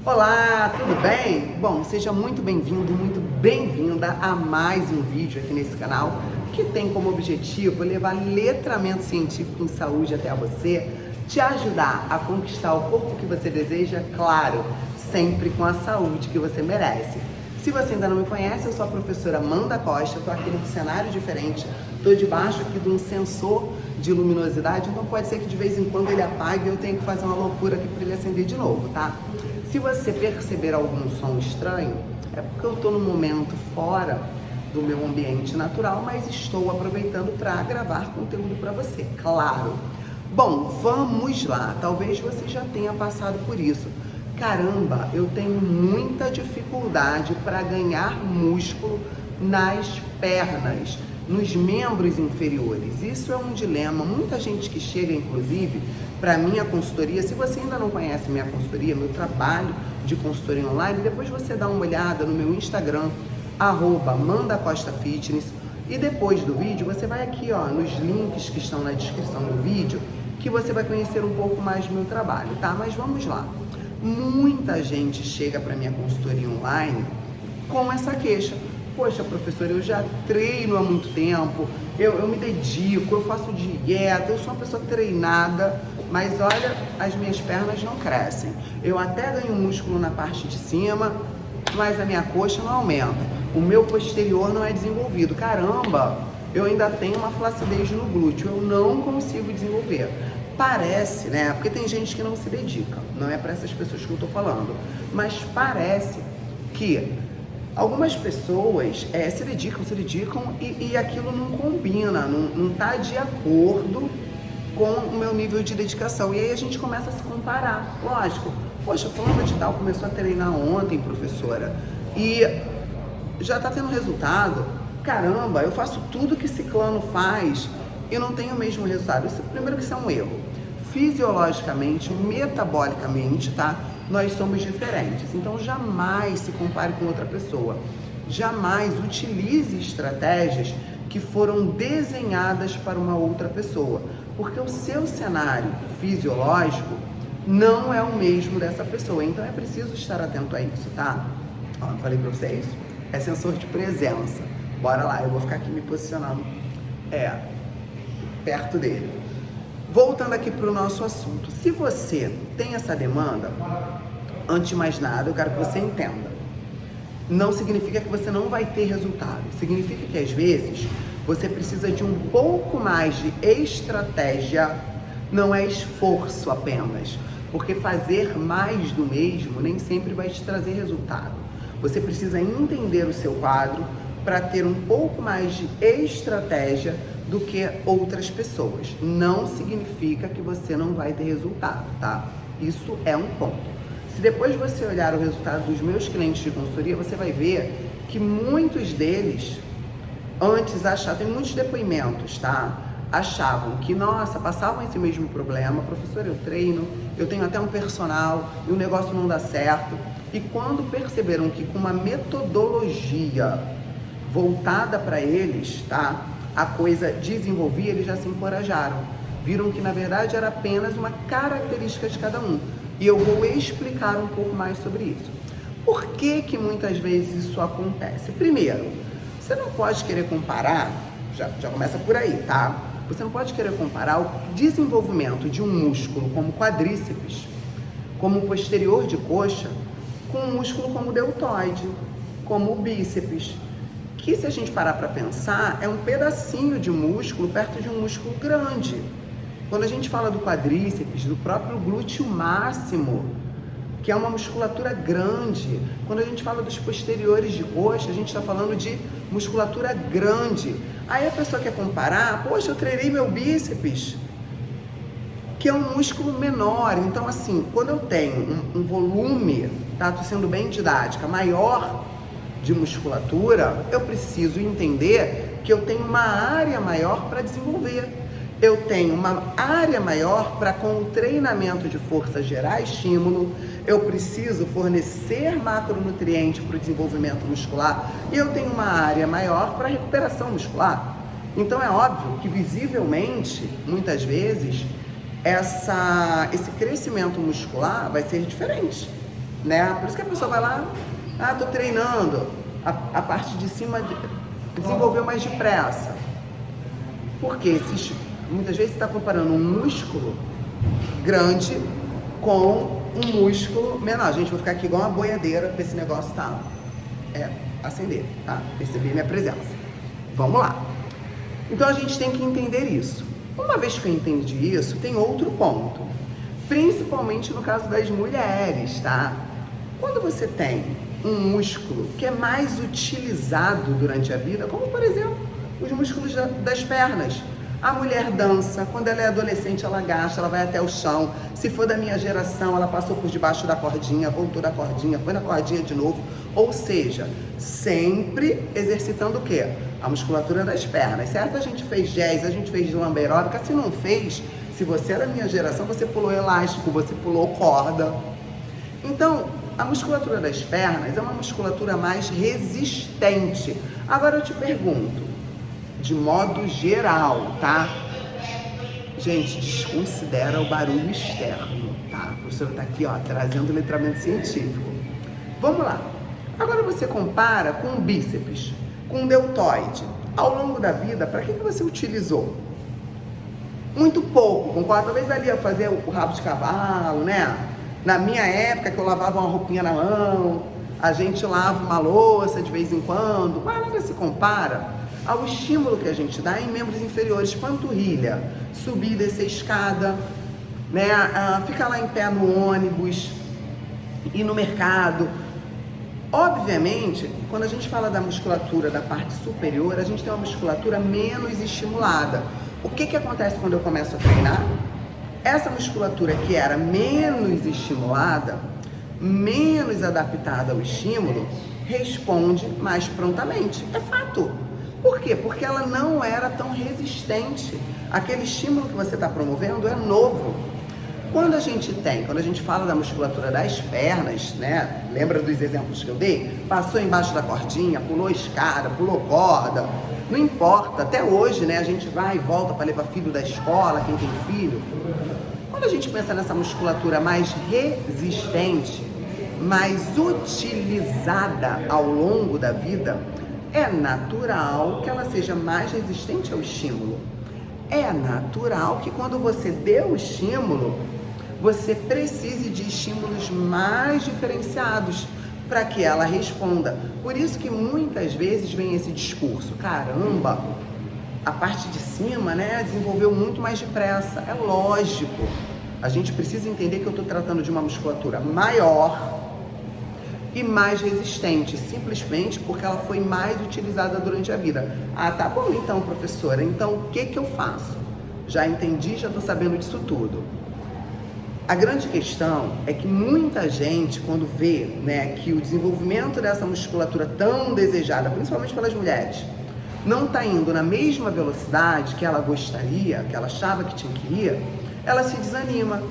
Olá, tudo bem? Bom, seja muito bem-vindo, muito bem-vinda a mais um vídeo aqui nesse canal que tem como objetivo levar letramento científico em saúde até você, te ajudar a conquistar o corpo que você deseja, claro, sempre com a saúde que você merece. Se você ainda não me conhece, eu sou a professora Amanda Costa, estou aqui num cenário diferente, estou debaixo aqui de um sensor de luminosidade, então pode ser que de vez em quando ele apague e eu tenha que fazer uma loucura aqui para ele acender de novo, tá? Se você perceber algum som estranho, é porque eu estou no momento fora do meu ambiente natural, mas estou aproveitando para gravar conteúdo para você, claro. Bom, vamos lá, talvez você já tenha passado por isso. Caramba, eu tenho muita dificuldade para ganhar músculo nas pernas, nos membros inferiores. Isso é um dilema. Muita gente que chega, inclusive, para minha consultoria, se você ainda não conhece minha consultoria, meu trabalho de consultoria online, depois você dá uma olhada no meu Instagram, @mandacostafitness, e depois do vídeo você vai aqui, ó, nos links que estão na descrição do vídeo, que você vai conhecer um pouco mais do meu trabalho, tá? Mas vamos lá. Muita gente chega para minha consultoria online com essa queixa. Poxa, professora, eu já treino há muito tempo, eu me dedico, eu faço dieta, eu sou uma pessoa treinada, mas olha, as minhas pernas não crescem. Eu até ganho músculo na parte de cima, mas a minha coxa não aumenta. O meu posterior não é desenvolvido. Caramba, eu ainda tenho uma flacidez no glúteo, eu não consigo desenvolver. Parece, né? Porque tem gente que não se dedica, não é para essas pessoas que eu tô falando, mas parece que algumas pessoas se dedicam e aquilo não combina, não tá de acordo com o meu nível de dedicação. E aí a gente começa a se comparar, lógico. Poxa, fulano de tal começou a treinar ontem, professora, e já tá tendo resultado. Caramba, eu faço tudo que ciclano faz e não tenho o mesmo resultado. Primeiro que isso é um erro. Fisiologicamente, metabolicamente, tá? Nós somos diferentes. Então, jamais se compare com outra pessoa. Jamais utilize estratégias que foram desenhadas para uma outra pessoa. Porque o seu cenário fisiológico não é o mesmo dessa pessoa. Então, é preciso estar atento a isso, tá? Ó, falei para vocês, é sensor de presença. Bora lá, eu vou ficar aqui me posicionando perto dele. Voltando aqui para o nosso assunto, se você tem essa demanda, antes de mais nada, eu quero que você entenda. Não significa que você não vai ter resultado. Significa que às vezes você precisa de um pouco mais de estratégia, não é esforço apenas. Porque fazer mais do mesmo nem sempre vai te trazer resultado. Você precisa entender o seu quadro para ter um pouco mais de estratégia do que outras pessoas. Não significa que você não vai ter resultado, tá? Isso é um ponto. Se depois você olhar o resultado dos meus clientes de consultoria, você vai ver que muitos deles antes achavam, tem muitos depoimentos, tá? Achavam que, nossa, passavam esse mesmo problema, professor, eu treino, eu tenho até um personal e o negócio não dá certo. E quando perceberam que com uma metodologia voltada para eles, tá? A coisa desenvolvia, eles já se encorajaram. Viram que, na verdade, era apenas uma característica de cada um. E eu vou explicar um pouco mais sobre isso. Por que que muitas vezes isso acontece? Primeiro, você não pode querer comparar, já começa por aí, tá? Você não pode querer comparar o desenvolvimento de um músculo como quadríceps, como o posterior de coxa, com um músculo como o deltoide, como o bíceps, que, se a gente parar para pensar, é um pedacinho de músculo perto de um músculo grande. Quando a gente fala do quadríceps, do próprio glúteo máximo, que é uma musculatura grande, quando a gente fala dos posteriores de coxa, a gente está falando de musculatura grande. Aí a pessoa quer comparar, poxa, eu treinei meu bíceps, que é um músculo menor. Então, assim, quando eu tenho um volume, tá? Tô sendo bem didática, maior de musculatura, eu preciso entender que eu tenho uma área maior para desenvolver. Eu tenho uma área maior para, com o treinamento de força, gerar estímulo. Eu preciso fornecer macronutriente para o desenvolvimento muscular e eu tenho uma área maior para recuperação muscular. Então é óbvio que visivelmente, muitas vezes, esse crescimento muscular vai ser diferente. né? Por isso que a pessoa vai lá, tô treinando, a parte de cima desenvolveu mais depressa. Porque muitas vezes você está comparando um músculo grande com um músculo menor. Gente, vou ficar aqui igual uma boiadeira para esse negócio acender, tá? Perceber minha presença. Vamos lá. Então a gente tem que entender isso. Uma vez que eu entendi isso, tem outro ponto. Principalmente no caso das mulheres, tá? Quando você tem um músculo que é mais utilizado durante a vida, como por exemplo, os músculos das pernas. A mulher dança, quando ela é adolescente ela agacha, ela vai até o chão. Se for da minha geração, ela passou por debaixo da cordinha, voltou da cordinha, foi na cordinha de novo. Ou seja, sempre exercitando o quê? A musculatura das pernas, certo? A gente fez jazz, a gente fez lamba aeróbica. Se não fez, se você é da minha geração, você pulou elástico, você pulou corda. Então, a musculatura das pernas é uma musculatura mais resistente. Agora eu te pergunto, de modo geral, tá? Gente, desconsidera o barulho externo, tá? A professora tá aqui, ó, trazendo letramento científico. Vamos lá. Agora você compara com o bíceps, com o deltoide. Ao longo da vida, para que você utilizou? Muito pouco, concorda? Talvez ali eu fazer o rabo de cavalo, né? Na minha época, que eu lavava uma roupinha na mão, a gente lava uma louça de vez em quando, mas nada se compara ao estímulo que a gente dá em membros inferiores, panturrilha, subir e descer escada, né? Ficar lá em pé no ônibus, ir no mercado. Obviamente, quando a gente fala da musculatura da parte superior, a gente tem uma musculatura menos estimulada. O que acontece quando eu começo a treinar? Essa musculatura que era menos estimulada, menos adaptada ao estímulo, responde mais prontamente. É fato. Por quê? Porque ela não era tão resistente. Aquele estímulo que você está promovendo é novo. Quando a gente fala da musculatura das pernas, né? Lembra dos exemplos que eu dei? Passou embaixo da cordinha, pulou escada, pulou corda, não importa. Até hoje, né? A gente vai e volta para levar filho da escola, quem tem filho. Quando a gente pensa nessa musculatura mais resistente, mais utilizada ao longo da vida, é natural que ela seja mais resistente ao estímulo. É natural que quando você dê o estímulo, você precise de estímulos mais diferenciados para que ela responda. Por isso que muitas vezes vem esse discurso, caramba, a parte de cima, né, desenvolveu muito mais depressa. É lógico, a gente precisa entender que eu estou tratando de uma musculatura maior e mais resistente, simplesmente porque ela foi mais utilizada durante a vida. Ah, tá bom então, professora, então o que eu faço? Já entendi, já estou sabendo disso tudo. A grande questão é que muita gente, quando vê, né, que o desenvolvimento dessa musculatura tão desejada, principalmente pelas mulheres, não está indo na mesma velocidade que ela gostaria, que ela achava que tinha que ir, ela se desanima.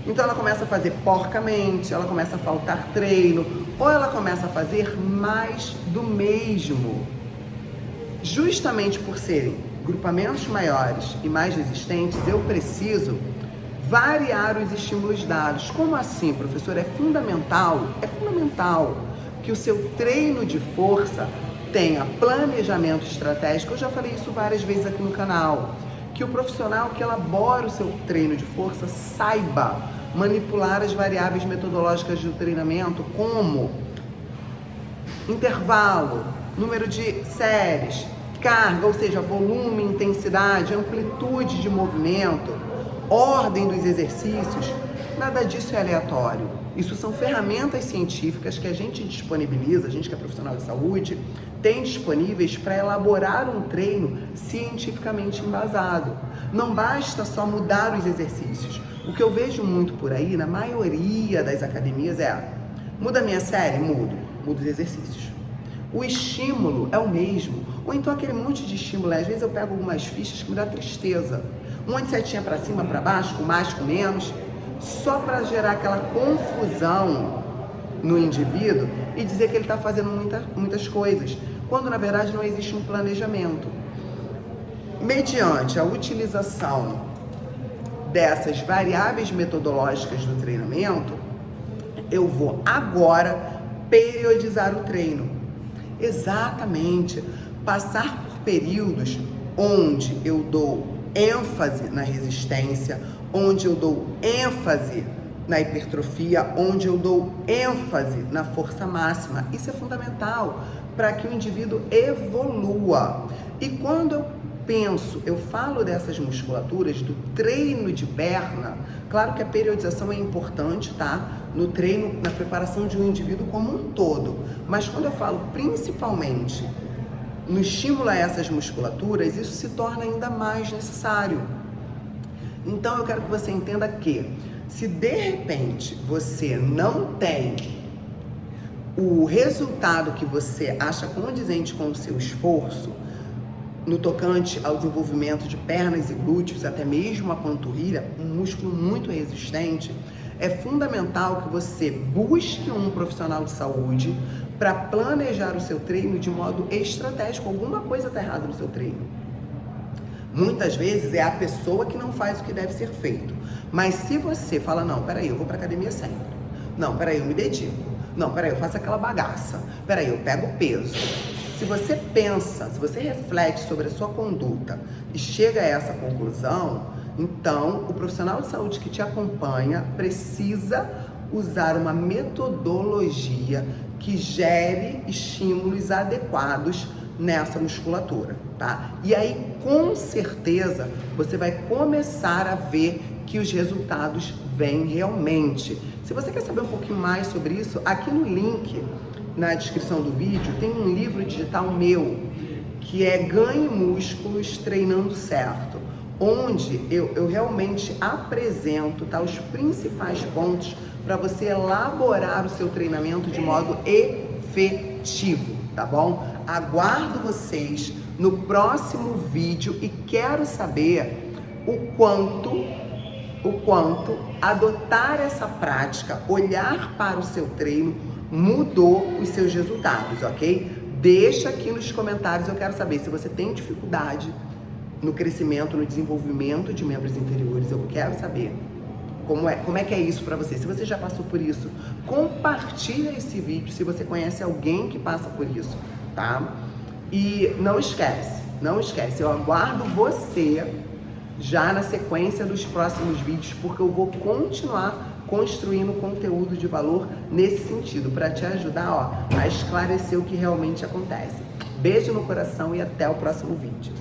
Então ela começa a fazer porcamente, ela começa a faltar treino, ou ela começa a fazer mais do mesmo. Justamente por serem grupamentos maiores e mais resistentes, eu preciso variar os estímulos dados. Como assim, professor? É fundamental que o seu treino de força tenha planejamento estratégico. Eu já falei isso várias vezes aqui no canal. Que o profissional que elabora o seu treino de força saiba manipular as variáveis metodológicas do treinamento, como intervalo, número de séries, carga, ou seja, volume, intensidade, amplitude de movimento, ordem dos exercícios. Nada disso é aleatório. Isso são ferramentas científicas que a gente disponibiliza, a gente que é profissional de saúde, tem disponíveis para elaborar um treino cientificamente embasado. Não basta só mudar os exercícios. O que eu vejo muito por aí, na maioria das academias, muda a minha série? Mudo os exercícios. O estímulo é o mesmo. Ou então aquele monte de estímulo, às vezes eu pego algumas fichas que me dá tristeza. Um monte de setinha para cima, para baixo, com mais, com menos, só para gerar aquela confusão no indivíduo e dizer que ele está fazendo muitas coisas, quando na verdade não existe um planejamento. Mediante a utilização dessas variáveis metodológicas do treinamento, Eu vou agora periodizar o treino. Exatamente. Passar por períodos onde eu dou ênfase na resistência, onde eu dou ênfase na hipertrofia, onde eu dou ênfase na força máxima. Isso é fundamental para que o indivíduo evolua. E quando eu falo dessas musculaturas, do treino de perna, claro que a periodização é importante, tá? No treino, na preparação de um indivíduo como um todo. Mas quando eu falo principalmente no estímulo a essas musculaturas, isso se torna ainda mais necessário. Então eu quero que você entenda que, se de repente você não tem o resultado que você acha condizente com o seu esforço, no tocante ao desenvolvimento de pernas e glúteos, até mesmo a panturrilha, um músculo muito resistente, é fundamental que você busque um profissional de saúde para planejar o seu treino de modo estratégico. Alguma coisa está errada no seu treino. Muitas vezes é a pessoa que não faz o que deve ser feito. Mas se você fala, não, peraí, eu vou para academia sempre. Não, peraí, eu me dedico. Não, peraí, eu faço aquela bagaça. Peraí, eu pego peso. Se você pensa, se você reflete sobre a sua conduta e chega a essa conclusão, então o profissional de saúde que te acompanha precisa usar uma metodologia que gere estímulos adequados nessa musculatura, tá? E aí, com certeza, você vai começar a ver que os resultados vêm realmente. Se você quer saber um pouquinho mais sobre isso, aqui no link na descrição do vídeo tem um livro digital meu, que é Ganhe Músculos Treinando Certo, onde eu realmente apresento, tá, os principais pontos para você elaborar o seu treinamento de modo efetivo, tá bom? Aguardo vocês no próximo vídeo e quero saber o quanto adotar essa prática, olhar para o seu treino, mudou os seus resultados, ok? Deixa aqui nos comentários, eu quero saber se você tem dificuldade no crescimento, no desenvolvimento de membros inferiores. Eu quero saber como é que é isso para você. Se você já passou por isso, compartilha esse vídeo se você conhece alguém que passa por isso, tá? E não esquece, eu aguardo você já na sequência dos próximos vídeos, porque eu vou continuar construindo conteúdo de valor nesse sentido, para te ajudar, a esclarecer o que realmente acontece. Beijo no coração e até o próximo vídeo.